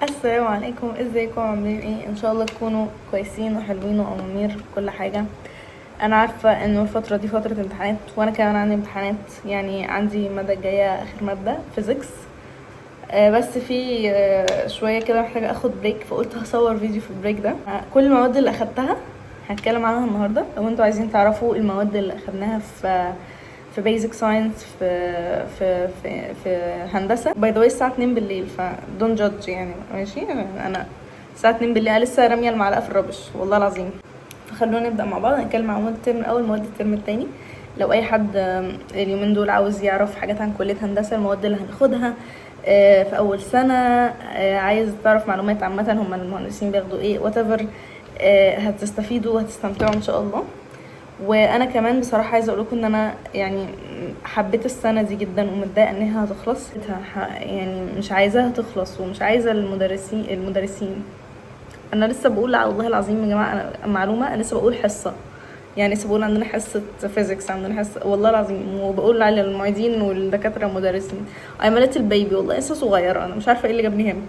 السلام عليكم، ازيكم؟ عاملين ايه؟ ان شاء الله تكونوا كويسين وحلوين وامامير كل حاجه. انا عارفه انه الفتره دي فتره امتحانات، وانا كمان عندي امتحانات. يعني عندي الماده الجايه اخر ماده فيزيكس. بس في شويه كده محتاجه اخد بريك، فقلت هصور فيديو في البريك ده. كل المواد اللي اخدتها هتكلم عنها النهارده. لو انتوا عايزين تعرفوا المواد اللي اخدناها في بيزك ساينس في هندسه، باي ذا واي الساعه 2 بالليل، فدون جادج يعني. ماشي، انا الساعه 2 بالليل أنا لسه راميه المعلقه في الربش والله العظيم. فخلونا نبدا مع بعض نتكلم عن مواد الترم الاول، مواد الترم الثاني. لو اي حد اليومين دول عاوز يعرف حاجات عن كليه هندسه، المواد اللي هناخدها في اول سنه، عايز تعرف معلومات عامه هم المهندسين بياخدوا ايه whatever، هتستفيدوا وهتستمتعوا ان شاء الله. وانا كمان بصراحه عايزه اقول لكم ان انا يعني حبيت السنه دي جدا ومتضايقه انها هتخلص. يعني مش عايزاها تخلص ومش عايزه المدرسين. انا لسه بقول على الله العظيم يا جماعه، انا معلومه، انا لسه بقول حصه. يعني لسه بقول عندنا حصه فيزيكس، عندنا حصه والله العظيم، وبقول على المعيدين والدكاتره والمدرسين I'm a little baby والله، لسه صغيره. انا مش عارفه ايه اللي جابني هنا.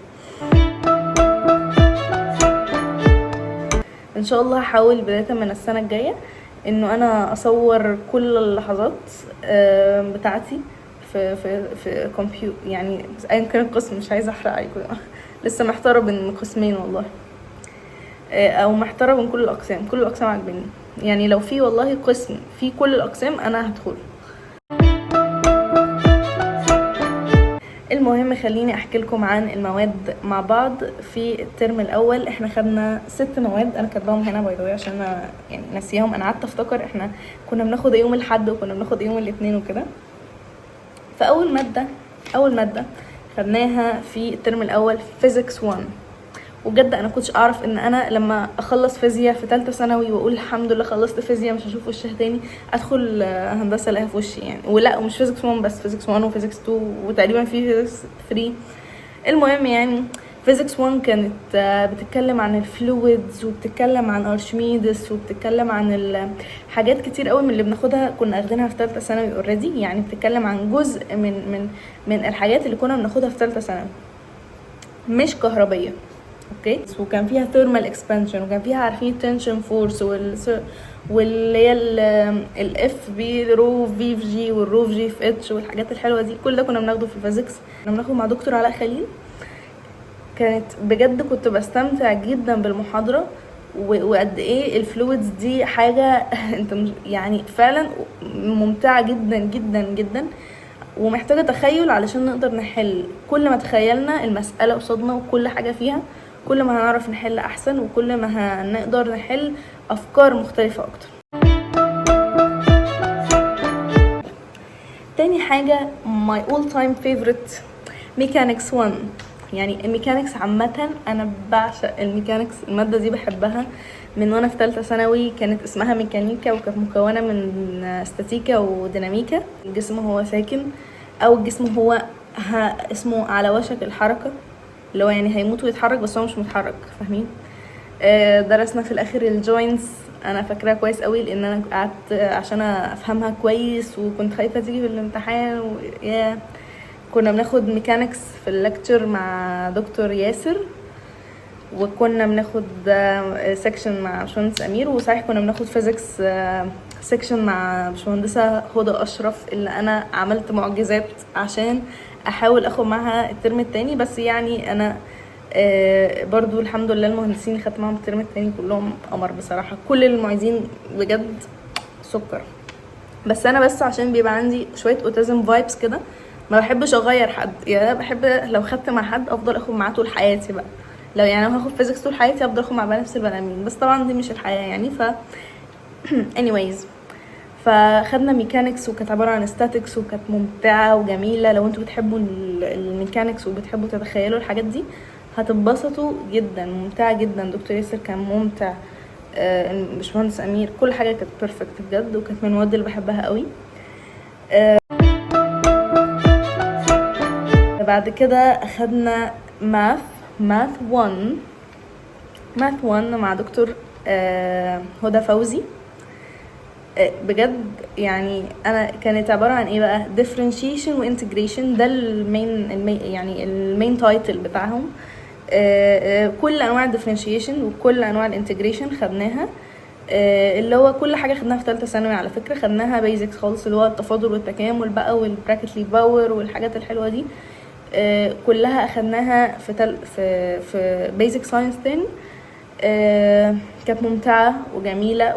ان شاء الله هحاول بدايه من السنه الجايه انه انا اصور كل اللحظات بتاعتي في كمبيوتر. يعني ايا كان القسم، مش عايزه احرق عليكم لسه محتاره بين قسمين والله، او محتاره بين كل الاقسام. كل الاقسام عاجباني، يعني لو في والله قسم في كل الاقسام انا هدخل. المهم خليني احكي لكم عن المواد مع بعض. في الترم الاول احنا خدنا 6 مواد، انا كاتباهم هنا باي ذا واي عشان انا يعني ناسياهم. انا قعدت افتكر احنا كنا بناخد يوم الاحد وكنا بناخد يوم الاثنين وكده. فاول ماده خدناها في الترم الاول فيزيكس 1. وبجد انا كنتش اعرف ان انا لما اخلص فيزياء في ثالثه ثانوي واقول الحمد لله خلصت فيزياء مش هشوف وشها تاني، ادخل هندسه الاقيها في وشي يعني. ولا ومش فيزيكس 1 بس، فيزيكس 1 وفيزيكس 2 وتقريبا في فيزيكس 3. المهم يعني فيزيكس 1 كانت بتتكلم عن الفلويدز، وبتتكلم عن ارشميدس، وبتتكلم عن حاجات كتير قوي من اللي بناخدها كنا اخدينها في ثالثه ثانوي اوريدي. يعني بتتكلم عن جزء من الحاجات اللي كنا بناخدها في ثالثه ثانوي، مش كهربيه. اوكي، وكان فيها ثيرمال اكسبانشن، وكان فيها عارفين تنشن فورس واللي هي الاف بي رو في جي والرو في جي في اتش والحاجات الحلوه دي. كل ده كنا بناخده في الفيزيكس. كنا بناخده مع دكتور علاء خليل. كانت بجد كنت بستمتع جدا بالمحاضره، وقد ايه الفلويدز دي حاجه انت يعني فعلا ممتعه جدا جدا جدا، ومحتاجه تخيل علشان نقدر نحل. كل ما تخيلنا المساله قصادنا وكل حاجه فيها، كل ما هنعرف نحل احسن، وكل ما هنقدر نحل افكار مختلفه اكتر. تاني حاجه my all time favorite mechanics 1. يعني الميكانيكس عامه انا بعشق الميكانيكس. الماده دي بحبها من وانا في ثالثه ثانوي. كانت اسمها ميكانيكا، وكانت مكونه من استاتيكا وديناميكا. الجسم هو ساكن، او الجسم هو اسمه على وشك الحركه، اللي هو يعني هيموت ويتحرك بس هو مش متحرك، فاهمين؟ درسنا في الاخر الجوينتس. انا فاكراها كويس قوي لان انا قعدت عشان افهمها كويس، وكنت خايفه تيجي في الامتحان كنا بناخد ميكانيكس في اللكتشر مع دكتور ياسر، وكنا بناخد سيكشن مع باشمهندس امير، وصحيح كنا بناخد فيزيكس سيكشن مع باشمهندسه هدى اشرف، اللي انا عملت معجزات عشان احاول اخد معها الترم التاني. بس يعني انا برضو الحمد لله المهندسين اللي خدت معاهم الترم التاني كلهم قمر بصراحه. كل المعيدين بجد سكر. بس انا بس عشان بيبقى عندي شويه اوتيزم فايبس كده، ما بحبش اغير حد. يعني انا بحب لو خدت مع حد افضل اخد معاه طول حياتي بقى. لو يعني انا هاخد فيزيكس طول حياتي افضل اخد مع نفس البني ادمين، بس طبعا دي مش الحياه يعني. anyways، فخدنا ميكانيكس وكانت عباره عن ستاتيكس، وكانت ممتعه وجميله. لو انتوا بتحبوا الميكانيكس وبتحبوا تتخيلوا الحاجات دي هتتبسطوا جدا. ممتعه جدا. دكتور ياسر كان ممتع، باشمهندس امير، كل حاجه كانت بيرفكت بجد، وكانت من المواد اللي بحبها قوي. بعد كده اخدنا ماث 1 مع دكتور هدى فوزي. بجد يعني انا كانت عباره عن ايه بقى؟ differentiation وintegration. ده المين يعني المين تايتل بتاعهم. كل انواع الديفرنشيشن وكل انواع الانتجريشن خدناها. اللي هو كل حاجه خدناها في ثالثه ثانوي على فكره، خدناها بيزكس خالص، اللي هو التفاضل والتكامل بقى والبراكتلي باور والحاجات الحلوه دي كلها اخدناها في بيزك ساينس تاني. كانت ممتعه وجميله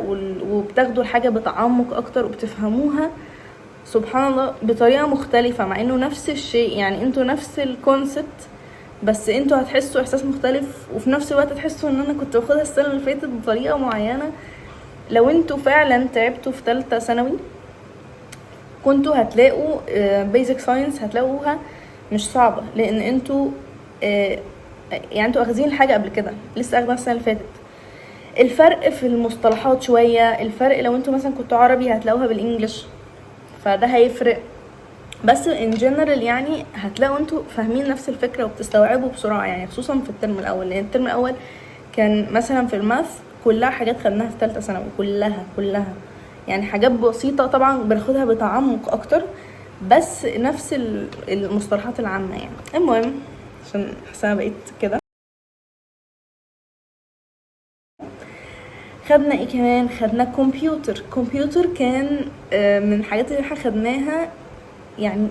وبتاخدوا الحاجه بتعمق اكتر وبتفهموها سبحان الله بطريقه مختلفه، مع انه نفس الشيء، يعني انتوا نفس الكونسبت بس انتوا هتحسوا احساس مختلف، وفي نفس الوقت تحسوا ان انا كنت باخدها السنه اللي فاتت بطريقه معينه. لو انتوا فعلا تعبتوا في ثالثه ثانوي كنتوا هتلاقوا بيزك ساينس هتلاقوها مش صعبه، لان انتوا يعني انتوا اخذين الحاجه قبل كده، لسه اخدها السنه اللي فاتت. الفرق في المصطلحات شويه، الفرق لو انتوا مثلا كنتوا عربي هتلاقوها بالانجلش فده هيفرق، بس ان جنرال يعني هتلاقوا انتوا فاهمين نفس الفكره وبتستوعبوا بسرعه، يعني خصوصا في الترم الاول، لان الترم الاول كان مثلا في الماث كلها حاجات خدناها في ثالثه ثانوي، كلها يعني حاجات بسيطه طبعا بناخدها بتعمق اكتر، بس نفس المصطلحات العامه يعني. المهم عشان حاسه بقيت كده، خدنا ايه كمان؟ خدنا كمبيوتر كان من الحاجات اللي احنا خدناها يعني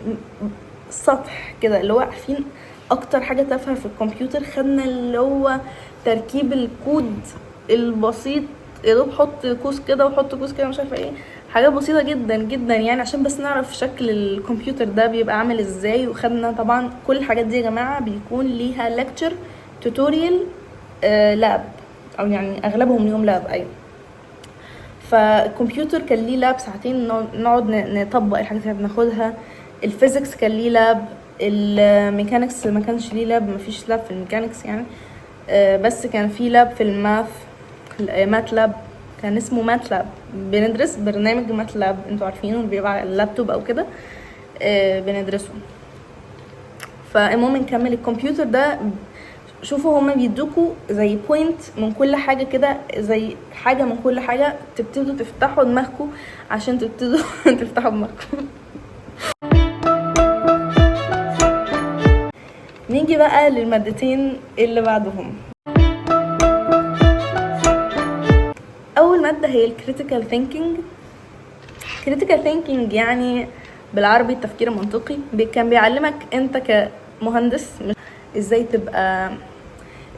سطح كده، اللي هو عارفين اكتر حاجه تافهه في الكمبيوتر خدنا اللي هو تركيب الكود البسيط، يا دوب حط قوس كده وحط قوس كده مش عارفه ايه، حاجات بسيطه جدا جدا يعني عشان بس نعرف شكل الكمبيوتر ده بيبقى عامل ازاي. وخدنا طبعا كل الحاجات دي يا جماعه بيكون ليها ليكتشر توتوريال لاب، او يعني اغلبهم ليهم لاب. ايوه، فالكمبيوتر كان ليه لاب ساعتين نقعد نطبق الحاجات اللي بناخدها. الفيزيكس كان ليه لاب، الميكانيكس ما كانش ليه لاب، ما فيش لاب في الميكانيكس يعني، بس كان في لاب في الماث، ماتلاب كان اسمه ماتلاب، بندرس برنامج ماتلاب انتوا عارفينه اللي بيبقى على اللابتوب او كده بندرسه. فالمهم نكمل الكمبيوتر ده، شوفوا هما بيدوكوا زي بوينت من كل حاجه كده، زي حاجه من كل حاجه تبتدوا تفتحوا دماغكم عشان تبتدوا تفتحوا دماغكم. نيجي بقى للمادتين اللي بعدهم. اول ماده هي الكريتيكال ثينكينج. كريتيكال ثينكينج يعني بالعربي التفكير المنطقي، كان بيعلمك انت كمهندس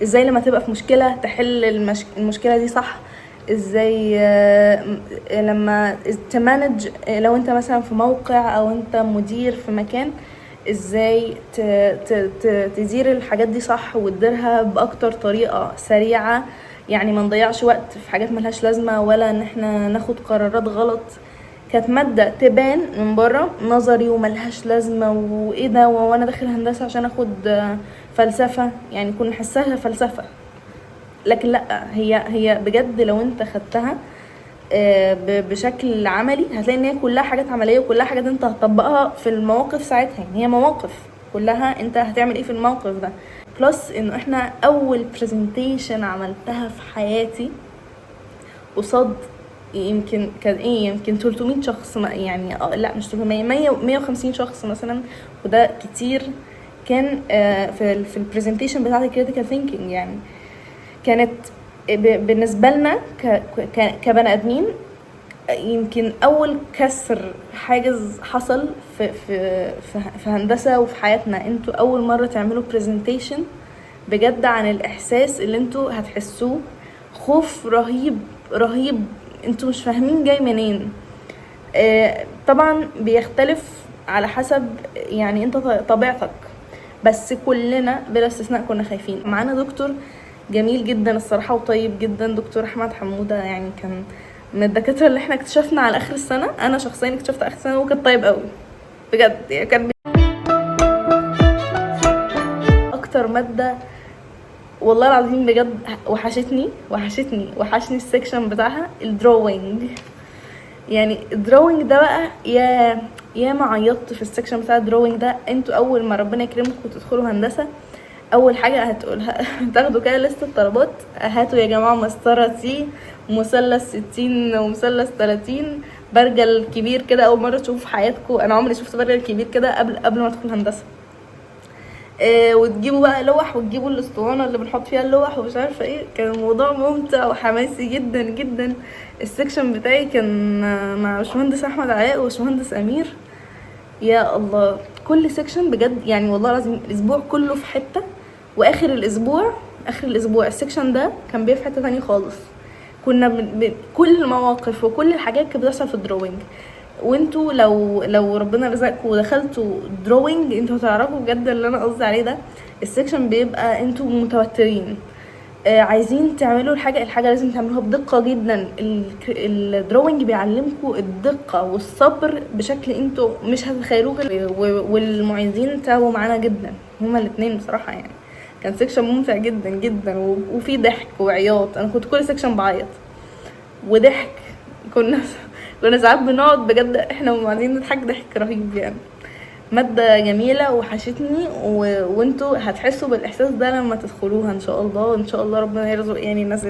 ازاي لما تبقى في مشكله تحل المشكله دي صح، ازاي لما تمانج، لو انت مثلا في موقع او انت مدير في مكان ازاي تدير الحاجات دي صح وتديرها باكتر طريقه سريعه، يعني ما نضيعش وقت في حاجات ملهاش لازمه ولا ان احنا ناخد قرارات غلط. كانت ماده تبان من بره نظري وملهاش لازمه وايه ده، وانا داخل هندسه عشان اخد فلسفه، يعني كنا نحسها فلسفه، لكن لا، هي بجد لو انت خدتها بشكل عملي هتلاقي ان هي كلها حاجات عمليه وكلها حاجات انت هتطبقها في المواقف ساعتها، يعني هي مواقف كلها انت هتعمل ايه في الموقف ده. بلس انه احنا اول برزنتيشن عملتها في حياتي قصاد يمكن كان يمكن 300 شخص، يعني لا مش 300، 150 شخص مثلا، وده كتير. كان في البرزنتيشن بتاعت الكريتيكال ثينكينج، يعني كانت بالنسبه لنا كبني ادمين يمكن اول كسر حاجز حصل في هندسه وفي حياتنا. انتوا اول مره تعملوا برزنتيشن بجد عن الاحساس اللي انتوا هتحسوه، خوف رهيب انتوا مش فاهمين جاي منين. طبعا بيختلف على حسب يعني انت طبيعتك، بس كلنا بلا استثناء كنا خايفين. معانا دكتور جميل جدا الصراحه وطيب جدا، دكتور احمد حموده، يعني كان من الدكاتره اللي احنا اكتشفنا على اخر السنه، انا شخصيا اكتشفت اخر السنه وكان طيب قوي بجد، يعني كان اكتر ماده والله العظيم بجد وحشني السكشن بتاعها الدروينج. يعني الدروينج ده بقى يا ما عيطت في السكشن بتاع الدروينج ده. انتوا اول ما ربنا يكرمكم تدخلوا هندسه اول حاجه هتقولها تاخدوا كده لسته طلبات، هاتوا يا جماعه مسطره سي، مثلث 60 ومثلث 30، برجل كبير كده اول مره تشوفوا في حياتكم. انا عمري شفت برجل كبير كده قبل ما ادخل هندسه. وتجيبوا بقى لوح وتجيبوا الاسطوانه اللي بنحط فيها اللوح ومش عارفه ايه. كان الموضوع ممتع وحماسي جدا جدا. السكشن بتاعي كان مع باشمهندس احمد علاء وباشمهندس امير. يا الله، كل سكشن بجد يعني والله العظيم الاسبوع كله في حته، واخر الاسبوع السكشن ده كان بيه في حته تانية خالص. كنا كل المواقف وكل الحاجات كانت بتحصل في الدروينج. وانتوا لو ربنا رزقكم ودخلتوا دروينج انتوا هتعرفوا بجد اللي انا قصدي عليه ده. السكشن بيبقى انتوا متوترين، عايزين تعملوا الحاجه لازم تعملوها بدقه جدا. الدروينج بيعلمكم الدقه والصبر بشكل انتوا مش هتتخيلوه. والمعيدين تعبوا معانا جدا هما الاثنين بصراحه يعني. كان سكشن ممتع جدا جدا وفي ضحك وعياط. انا كنت كل سكشن بعيط وضحك. كنا ساعات بنقعد بجد احنا وقاعدين نضحك ضحك رهيب يعني. مادة جميلة وحشتني وانتوا هتحسوا بالاحساس ده لما تدخلوها ان شاء الله. وان شاء الله ربنا يرزق يعني الناس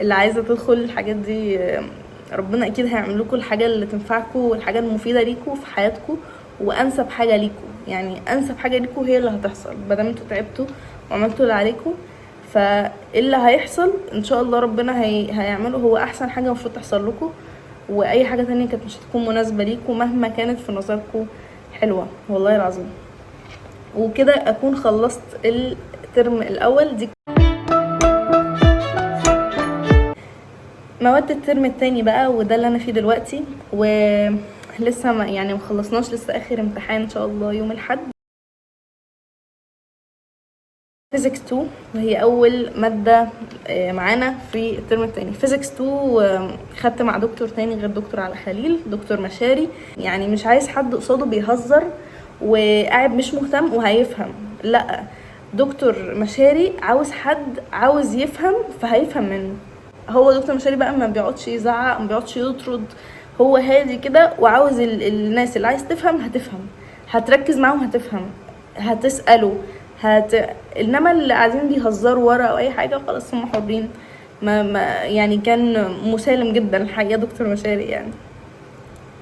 اللي عايزة تدخل الحاجات دي. ربنا اكيد هيعمل لكم الحاجة اللي تنفعكم والحاجة المفيدة ليكم في حياتكم. وانسب حاجة ليكم يعني انسب حاجة ليكم هي اللي هتحصل بدل انتوا تعبتوا وعملتوا اللي عليكم. فاللي هيحصل ان شاء الله ربنا هيعمله هو احسن حاجة المفروض تحصل لكم. واي حاجة تانية كانت مش هتكون مناسبة ليكم مهما كانت في نظركم حلوة والله العظيم. وكده اكون خلصت الترم الاول. دي مواد الترم التاني بقى وده اللي انا فيه دلوقتي. ولسه ما خلصناش، لسه اخر امتحان ان شاء الله يوم الاحد. فيزيكس 2 وهي اول ماده معانا في الترم الثاني. فيزيكس 2 خدت مع دكتور تاني غير دكتور علي خليل، دكتور مشاري. يعني مش عايز حد قصاده بيهزر وقاعد مش مهتم وهيفهم، لا، دكتور مشاري عاوز حد عاوز يفهم فهيفهم منه. هو دكتور مشاري بقى ما بيقعدش يزعق، ما بيقعدش يطرد، هو هادي كده وعاوز الناس اللي عايز تفهم هتفهم، هتركز معاهم هتفهم، هتسأله انما اللي قاعدين بيهزروا ورا او اي حاجه خلاص هم حرين. ما يعني كان مسالم جدا الحقيقه دكتور مشاري يعني.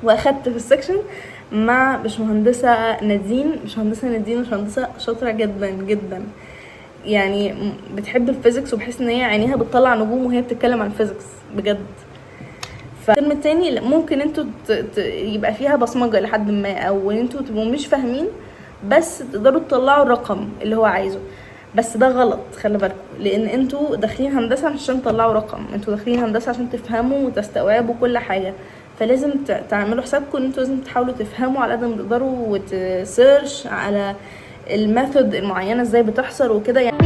واخدت في السكشن مع باشمهندسه نادين. باشمهندسه شاطره جدا جدا يعني، بتحب الفيزيكس وبحس ان هي عينيها بتطلع نجوم وهي بتتكلم عن الفيزيكس بجد. فالترم التاني ممكن انتوا يبقى فيها بصمجه لحد ما، او انتوا تبقوا مش فاهمين بس تقدروا تطلعوا الرقم اللي هو عايزه. بس ده غلط، خلي بالكم، لان انتوا داخلين هندسه مش عشان تطلعوا رقم، انتوا داخلين هندسه عشان تفهموا وتستوعبوا كل حاجه. فلازم تعملوا حسابكم ان انتوا لازم تحاولوا تفهموا على قد ما تقدروا وتسيرش على الميثود المعينه ازاي بتحصل وكده يعني.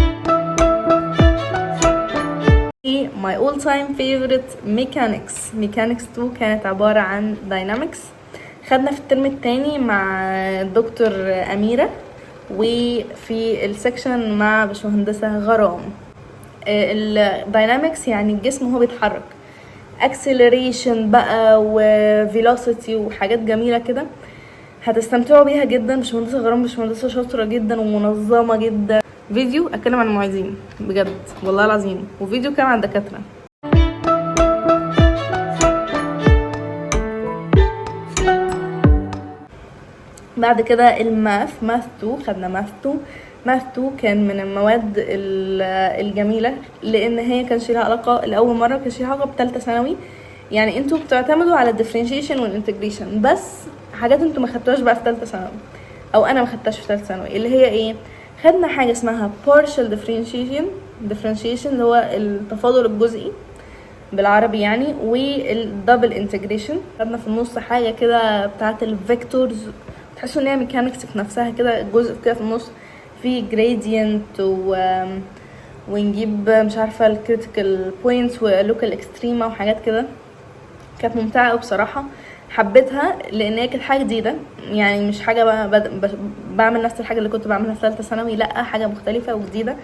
my all time favorite mechanics 2 كانت عباره عن dynamics. خدنا في الترم الثاني مع دكتور أميرة، وفي السكشن مع باشمهندسة غرام. الداينامكس يعني الجسم هو بيتحرك، اكسلريشن بقى وفيلوسيتي وحاجات جميلة كده هتستمتعوا بيها جدا. باشمهندسة غرام باشمهندسة شاطرة جدا ومنظمة جدا. فيديو اتكلم عن المعيدين بجد والله العظيم، وفيديو كمان عن الدكاترة. بعد كده ماث 2 خدنا ماث 2 كان من المواد الجميله، لان هي كانش لها علاقه لاول مره، كانش لها علاقه بثالثه ثانوي. يعني انتوا بتعتمدوا على الديفرنشيشن والانتجريشن بس، حاجات انتوا ما خدتوهاش بقى في ثالثه ثانوي او انا ما خدتهاش في ثالثه ثانوي. اللي هي ايه؟ خدنا حاجه اسمها partial differentiation اللي هو التفاضل الجزئي بالعربي يعني، والدبل انتجريشن. خدنا في النص حاجه كده بتاعه الفيكتورز، تحسوا ان هي ميكانكس في نفسها كده، جزء كده في النص في جريدينت ونجيب مش عارفه الكريتيكال بوينتس ولوكال اكستريما وحاجات كده. كانت ممتعه قوي بصراحه، حبيتها لان هي كانت حاجه جديده يعني، مش حاجه بعمل نفس الحاجه اللي كنت بعملها في ثالثه ثانوي، لا، حاجه مختلفه وجديده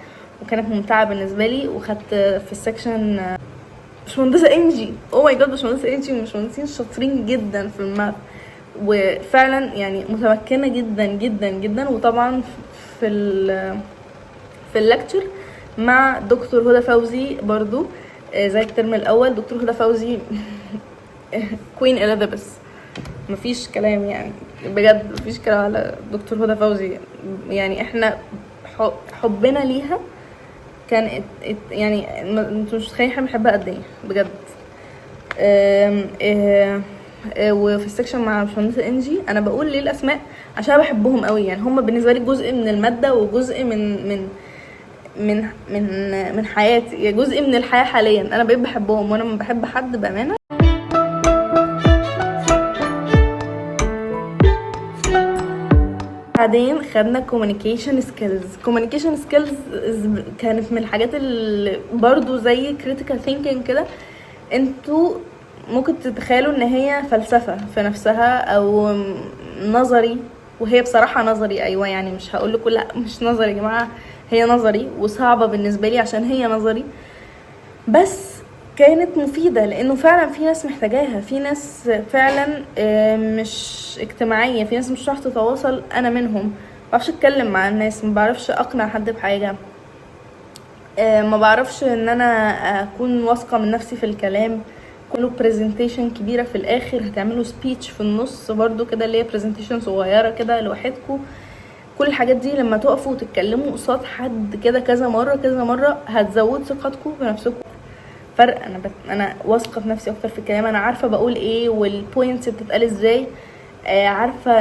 وكانت ممتعه بالنسبه لي. وخدت في السكشن باشمهندسه انجي، او ماي جاد، باشمهندسه انجي ومهندسين شاطرين جدا في الماث وفعلا يعني متمكنه جدا جدا جدا. وطبعا في اللكتشر مع دكتور هدى فوزي برضو زي الترم الاول. دكتور هدى فوزي كوين إليزابيث، مفيش كلام يعني، بجد مفيش كلام على دكتور هدى فوزي يعني. احنا حبنا ليها كان يعني انتوا مش متخيلين احنا بنحبها قد ايه بجد. وفي السكشن مع باشمهندسة انجي انا بقول ليه الاسماء عشان بحبهم قوي، يعني هم بالنسبه لي جزء من الماده وجزء من حياتي، جزء من الحياه حاليا. انا بقيت بحبهم، وانا لما بحب حد بامانه. بعدين خدنا communication skills كانت من الحاجات اللي برضو زي critical thinking كده. انتوا ممكن تتخيلوا ان هي فلسفة في نفسها او نظري، وهي بصراحة نظري. ايوه يعني مش هقول لكم لا مش نظري يا جماعة، هي نظري وصعبة بالنسبة لي عشان هي نظري، بس كانت مفيدة لانه فعلا في ناس محتاجاها، في ناس فعلا مش اجتماعية، في ناس مش راح تتواصل. انا منهم، ما بعرفش اتكلم مع الناس، ما بعرفش اقنع حد بحاجة، ما بعرفش ان انا اكون واثقة من نفسي في الكلام. كله برزنتيشن كبيرة في الاخر، هتعملوا سبيتش في النص برضو كده اللي هي برزنتيشن صغيرة كده لوحدكم. كل الحاجات دي لما تقفوا وتتكلموا قصاد حد كده كذا مرة هتزود ثقتكم بنفسكم. فرق انا واثقه في نفسي اكتر في الكلام، انا عارفه بقول ايه والبوينتس بتتقال ازاي، عارفه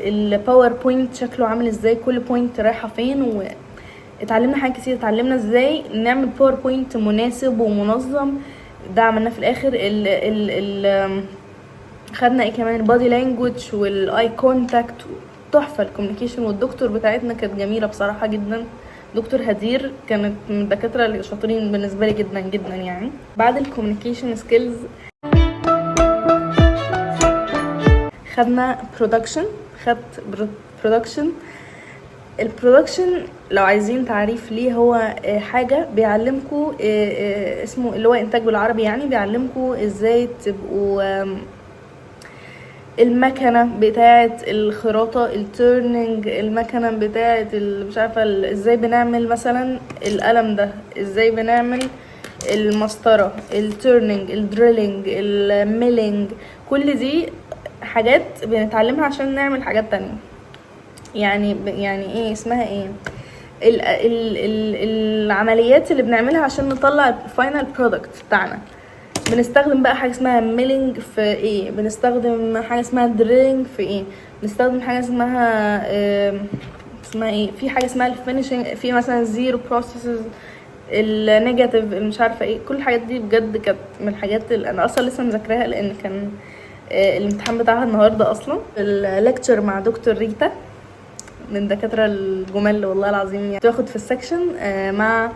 الباوربوينت شكله عامل ازاي، كل بوينت رايحه فين. واتعلمنا حاجات كتير، اتعلمنا ازاي نعمل باوربوينت مناسب ومنظم. ده عملناه في الاخر. خدنا ايه كمان؟ البادي لانجوج والاي كونتاكت، تحفه الكوميونيكيشن. والدكتور بتاعتنا كانت جميله بصراحه جدا، دكتور هدير، كانت من الدكاتره اللي شاطرين بالنسبه لي جدا جدا يعني. بعد الكوميونيكيشن سكيلز خدنا برودكشن. خدت برودكشن. البرودكشن لو عايزين تعريف ليه، هو حاجه بيعلمكم اسمه اللي هو انتاج بالعربي، يعني بيعلمكم ازاي تبقوا المكنه بتاعه الخراطه، التيرنينج، المكنه بتاعه مش عارفه ازاي بنعمل مثلا القلم ده، ازاي بنعمل المسطره، التيرنينج، الدريلينج، الميلينج. كل دي حاجات بنتعلمها عشان نعمل حاجات تانية. يعني ايه اسمها ايه العمليات اللي بنعملها عشان نطلع الفاينل برودكت بتاعنا. بنستخدم بقى حاجه اسمها ميلينج في ايه، بنستخدم حاجه اسمها دريلينج في ايه، بنستخدم حاجه اسمها ايه، في حاجه اسمها الفينيشنج، في مثلا زيرو بروسيسز، النيجاتيف، مش عارفه ايه. كل الحاجات دي بجد كانت من الحاجات اللي انا اصلا لسه مذاكراها، لان كان الامتحان بتاعها النهارده اصلا. الليكتشر مع دكتور ريتا من الدكاتره الجمال والله العظيم، يعني باخد في السكشن مع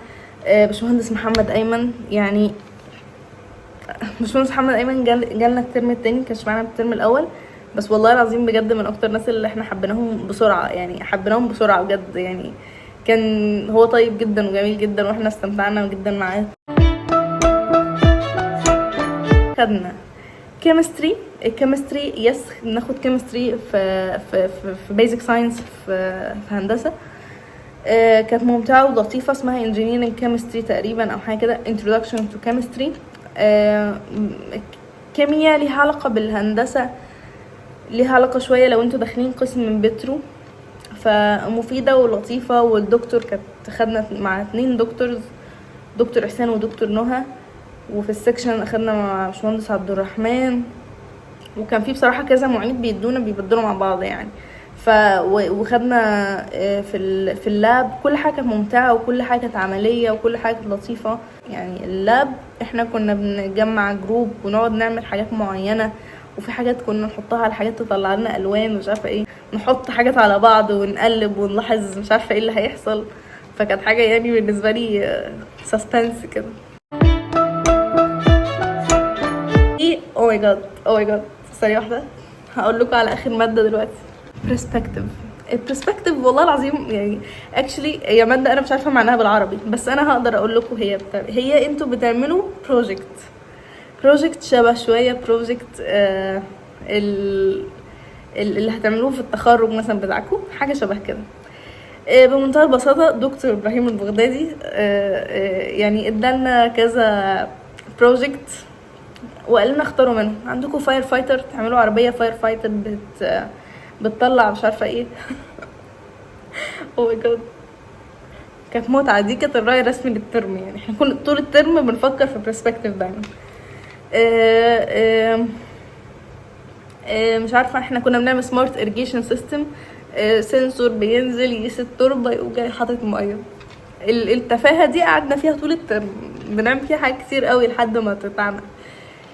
باشمهندس محمد ايمن. يعني باشمهندس محمد ايمن جالنا الترم التاني، كانش معانا الترم الاول، بس والله العظيم بجد من اكتر الناس اللي احنا حبيناهم بسرعه، يعني حبيناهم بسرعه بجد. يعني كان هو طيب جدا وجميل جدا، واحنا استمتعنا جدا معاه. خدنا كيمستري. الكيمستري يس بناخد كيمستري في بيزك ساينس في هندسه. كانت ممتعه ولطيفه، اسمها انجينيرنج كيمستري تقريبا او حاجه كده، introduction to chemistry. كيمياء ليها علاقه بالهندسه، ليها علاقه شويه لو انتوا داخلين قسم من بترو، فمفيده ولطيفه. والدكتور كانت خدنا مع 2 دكتورز، دكتور احسان ودكتور نهى. وفي السكشن اخدنا مع باشمهندس عبد الرحمن، وكان في بصراحه كذا معيد بيبدلوا مع بعض يعني. وخدنا في اللاب. كل حاجه كانت ممتعه، وكل حاجه كانت عمليه، وكل حاجه كانت لطيفه. يعني اللاب احنا كنا بنجمع جروب ونقعد نعمل حاجات معينه، وفي حاجات كنا نحطها على حاجات تطلع لنا الوان ومش عارفه ايه، نحط حاجات على بعض ونقلب ونلاحظ مش عارفه ايه اللي هيحصل. فكانت حاجه يعني بالنسبه لي سسبنس كده. او ماي جاد ثانيه واحده، هقول لكم على اخر ماده دلوقتي. البرسبكتيف والله العظيم يعني اكشلي هي ماده انا مش عارفه معناها بالعربي، بس انا هقدر اقول لكم هي انتوا بتعملوا بروجكت شبه شويه بروجكت اللي هتعملوه في التخرج مثلا بتاعكم، حاجه شبه كده. بمنتهى البساطه دكتور ابراهيم البغدادي يعني ادالنا كذا بروجكت وقال لنا اختاروا منهم. عندكم فاير فايتر، تعملوا عربيه فاير فايتر بتطلع مش عارفه ايه او ماي جاد كانت متعه. دي كانت الراي الرسمي للترم، يعني احنا كل طول الترم بنفكر في برسبكتيف دايما. مش عارفه، احنا كنا بنعمل سمارت اريجيشن سيستم، سنسور بينزل يقيس التربه يقوم جاي حاطط ميه. التفاهه دي قعدنا فيها طول الترم، بنعمل فيها حاجات كتير قوي لحد ما تتعمل.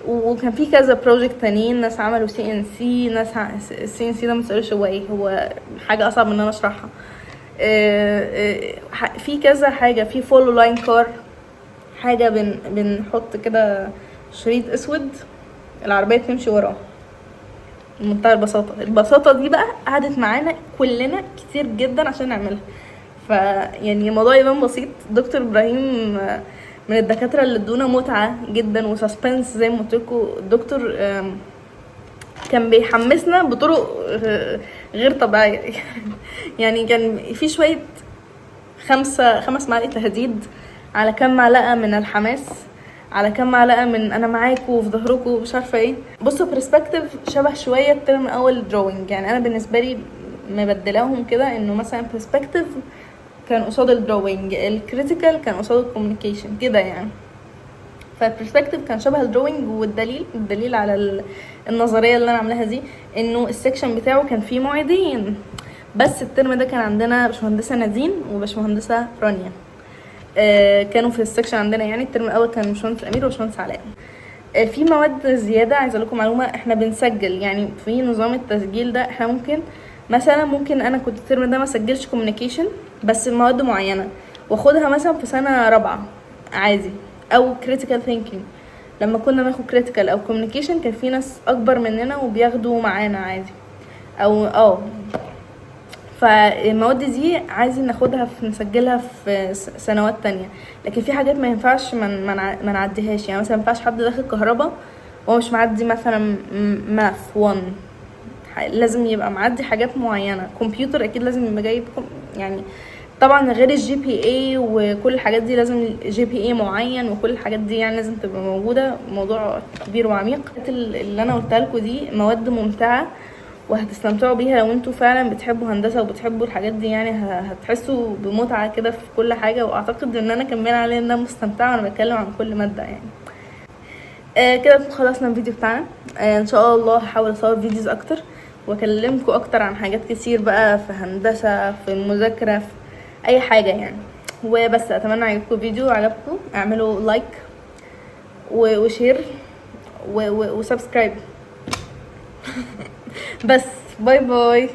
وكان في كذا بروجكت تانيين، ناس عملوا سي ان سي، ناس السي ان سي ده متسألوش هو ايه، هو حاجه اصعب من ان انا اشرحها. في كذا حاجه، في فولو لاين كار، حاجه بنحط كده شريط اسود العربيه تمشي وراه. بمنتهى البساطه دي بقى قعدت معانا كلنا كتير جدا عشان نعملها. فيعني الموضوع يبان بسيط، دكتور ابراهيم من الدكاتره اللي ادونا متعه جدا وسسبنس زي ما قلت لكم. الدكتور كان بيحمسنا بطرق غير طبيعيه. يعني كان في شويه 5 معالق تهديد، على كام معلقه من الحماس، على كام معلقه من انا معاكم وفي ظهركم ومش عارفه ايه. بصوا برسبكتيف شبه شويه الترم الاول دروينج، يعني انا بالنسبه لي مبدلاهم كده، انه مثلا برسبكتيف كان قصاد الدروينج، الكريتيكال كان قصاد الكوميونيكيشن كده يعني. فالبرسبكتيف كان شبه الدروينج، والدليل على النظريه اللي انا عاملاها دي انه السكشن بتاعه كان فيه معيدين. بس الترم ده كان عندنا باشمهندسه نادين وباشمهندسه رانيا، كانوا في السكشن عندنا. يعني الترم الاول كان باشمهندس امير وباشمهندس علاء. في مواد زياده عايزه لكم معلومه، احنا بنسجل يعني في نظام التسجيل ده، احنا ممكن انا كنت الترم ده ما سجلش كوميونيكيشن بس مواد معينه واخدها مثلا في سنه رابعه عادي، او كريتيكال ثينكينج. لما كنا ناخد كريتيكال او كوميونيكيشن كان في ناس اكبر مننا وبياخدوا معانا عادي، او فالمواد دي عايزين ناخدها نسجلها في سنوات تانية. لكن في حاجات ما ينفعش ما نعديهاش، يعني مثلا ما ينفعش حد داخل كهرباء وهو مش معدي مثلا ماث 1، لازم يبقى معدي حاجات معينه. كمبيوتر اكيد لازم يبقى جايب يعني طبعا غير الجي بي اي وكل الحاجات دي، لازم جي بي اي معين وكل الحاجات دي يعني لازم تبقى موجوده. موضوع كبير وعميق. اللي انا قلتها لكم دي مواد ممتعه وهتستمتعوا بيها لو انتوا فعلا بتحبوا هندسه وبتحبوا الحاجات دي، يعني هتحسوا بمتعه كده في كل حاجه. واعتقد ان انا كمان عليه ان انا مستمتعه وانا بتكلم عن كل ماده يعني. كده خلصنا الفيديو بتاعنا. ان شاء الله هحاول اصور فيديوز اكتر واكلمكم اكتر عن حاجات كتير بقى في هندسه، في المذاكره، في اي حاجه يعني. وبس اتمنى عجبكم الفيديو، عجبكم اعملوا لايك وشير وسبسكرايب. بس باي باي.